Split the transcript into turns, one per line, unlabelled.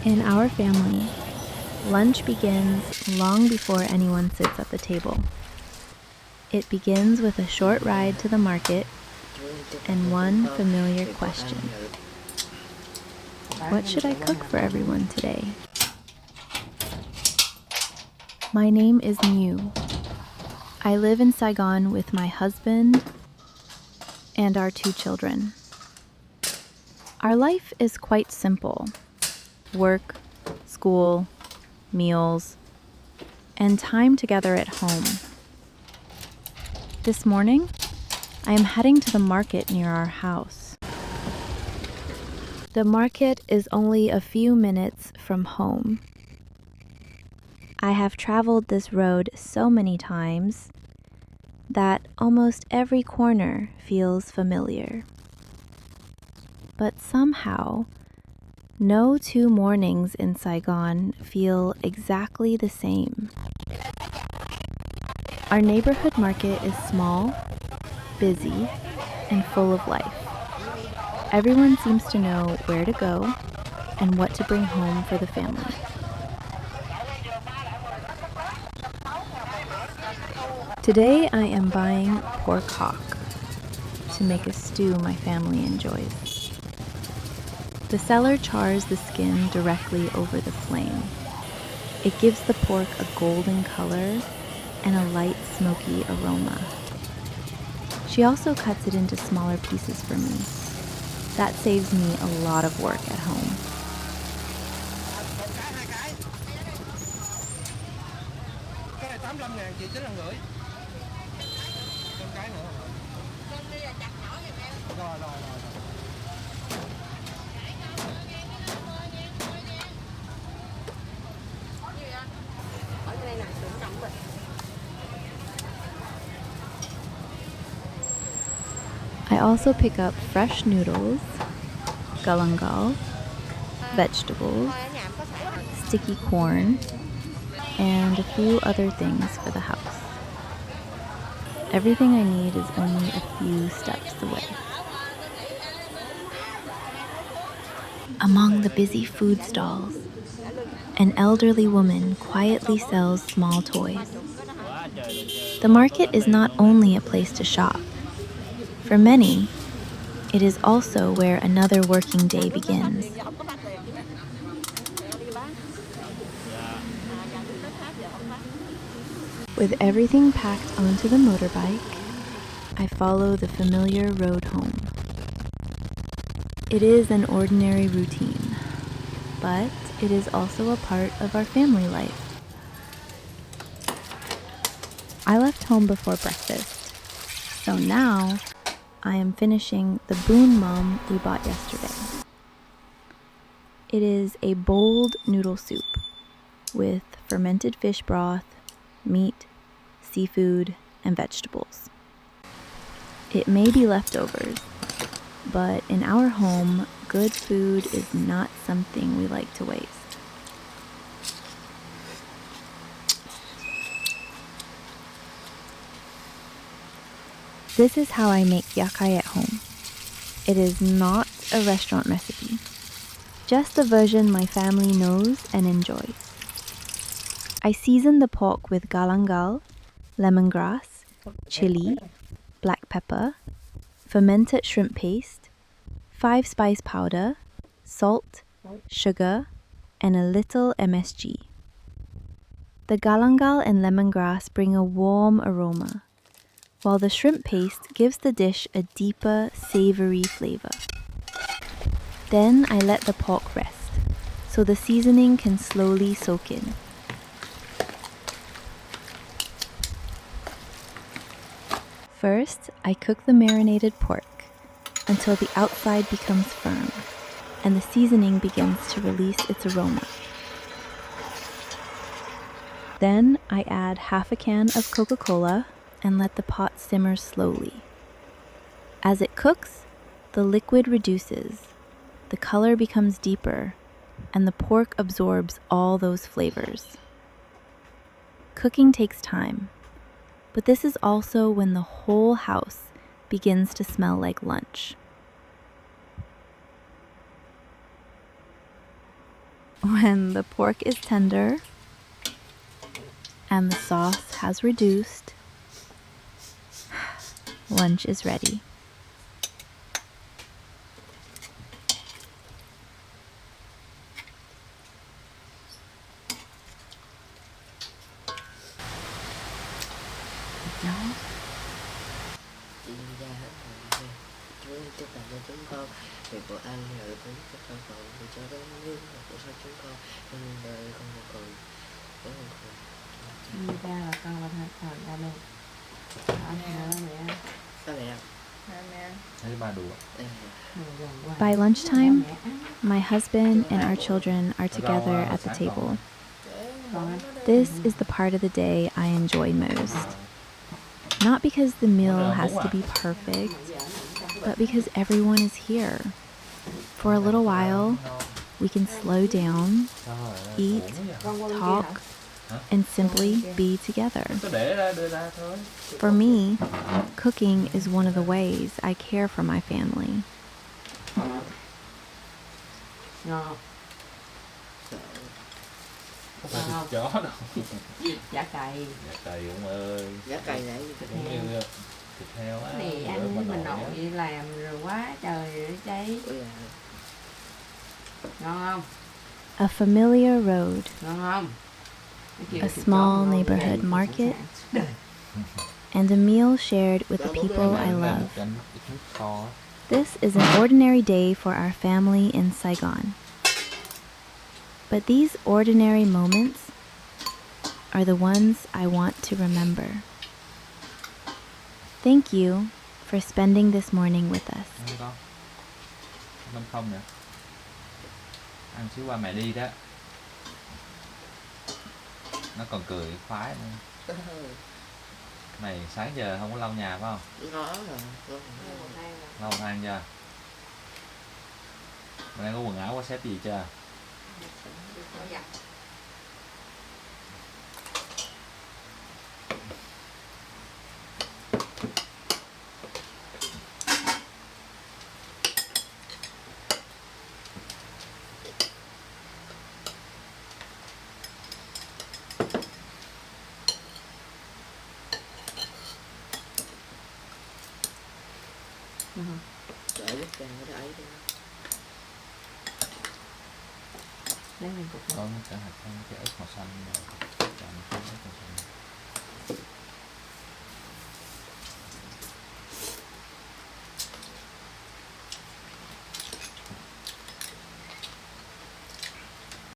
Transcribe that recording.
In our family, lunch begins long before anyone sits at the table. It begins with a short ride to the market and one familiar question. What should I cook for everyone today? My name is Như. I live in Saigon with my husband and our 2 children. Our life is quite simple. Work, school, meals, and time together at home. This morning, I am heading to the market near our house. The market is only a few minutes from home. I have traveled this road so many times that almost every corner feels familiar. But somehow, no 2 mornings in Saigon feel exactly the same. Our neighborhood market is small, busy, and full of life. Everyone seems to know where to go and what to bring home for the family. Today I am buying pork hock to make a stew my family enjoys. The seller chars the skin directly over the flame. It gives the pork a golden color and a light smoky aroma. She also cuts it into smaller pieces for me. That saves me a lot of work at home. I also pick up fresh noodles, galangal, vegetables, sticky corn, and a few other things for the house. Everything I need is only a few steps away. Among the busy food stalls, an elderly woman quietly sells small toys. The market is not only a place to shop. For many, it is also where another working day begins. With everything packed onto the motorbike, I follow the familiar road home. It is an ordinary routine, but it is also a part of our family life. I left home before breakfast, so now I am finishing the boon mum we bought yesterday. It is a bold noodle soup with fermented fish broth, meat, seafood, and vegetables. It may be leftovers, but in our home, good food is not something we like to waste. This is how I make yakai at home. It is not a restaurant recipe, just a version my family knows and enjoys. I season the pork with galangal, lemongrass, chili, black pepper, fermented shrimp paste, 5-spice powder, salt, sugar, and a little MSG. The galangal and lemongrass bring a warm aroma, while the shrimp paste gives the dish a deeper, savory flavor. Then I let the pork rest, so the seasoning can slowly soak in. First, I cook the marinated pork until the outside becomes firm and the seasoning begins to release its aroma. Then I add half a can of Coca-Cola and let the pot simmer slowly. As it cooks, the liquid reduces, the color becomes deeper, and the pork absorbs all those flavors. Cooking takes time, but this is also when the whole house begins to smell like lunch. When the pork is tender and the sauce has reduced, lunch is ready.
Chị đi ra hết rồi. Chú chúc tặng cho chúng con vì bữa ăn rồi cũng cho con còn vì cho cái nước của sao chúng con nên đời con một còn có một còn
Đi ra là con còn ra luôn. Ở đây nữa mẹ.
sao mẹ
Thấy ba đùa.
By lunchtime, my husband and our children are together at the table. This is the part of the day I enjoy most. Not because the meal has to be perfect, but because everyone is here. For a little while, we can slow down, eat, talk, and simply be together. For me, cooking is one of the ways I care for my family.
Ngon.
Không phải thịt chó đâu.
Dạ cày.
Dạ cày cũng ơi.
giá cày này
Cũng như thịt heo á.
Cái này ăn với mình nội vậy làm rồi quá trời rồi đấy. Ngon không?
A familiar road,
Ngon không?
a small neighborhood market, and a meal shared with the people I love. This is an ordinary day for our family in Saigon. But these ordinary moments are the ones I want to remember. Thank you for spending this morning with us.
Ăn con. Ăn không nè. Ăn xíu qua mẹ đi đó. Nó còn cười khoái nữa. Mày sáng giờ không có lau nhà phải không?
ngon rồi
Lau than chưa? Mày đang có quần áo có xếp gì chưa?
để lúc chàng ở đây đi
Lấy mình cục.
Có cả hạt không cái ớt màu xanh rồi. Chọn cái ớt màu xanh.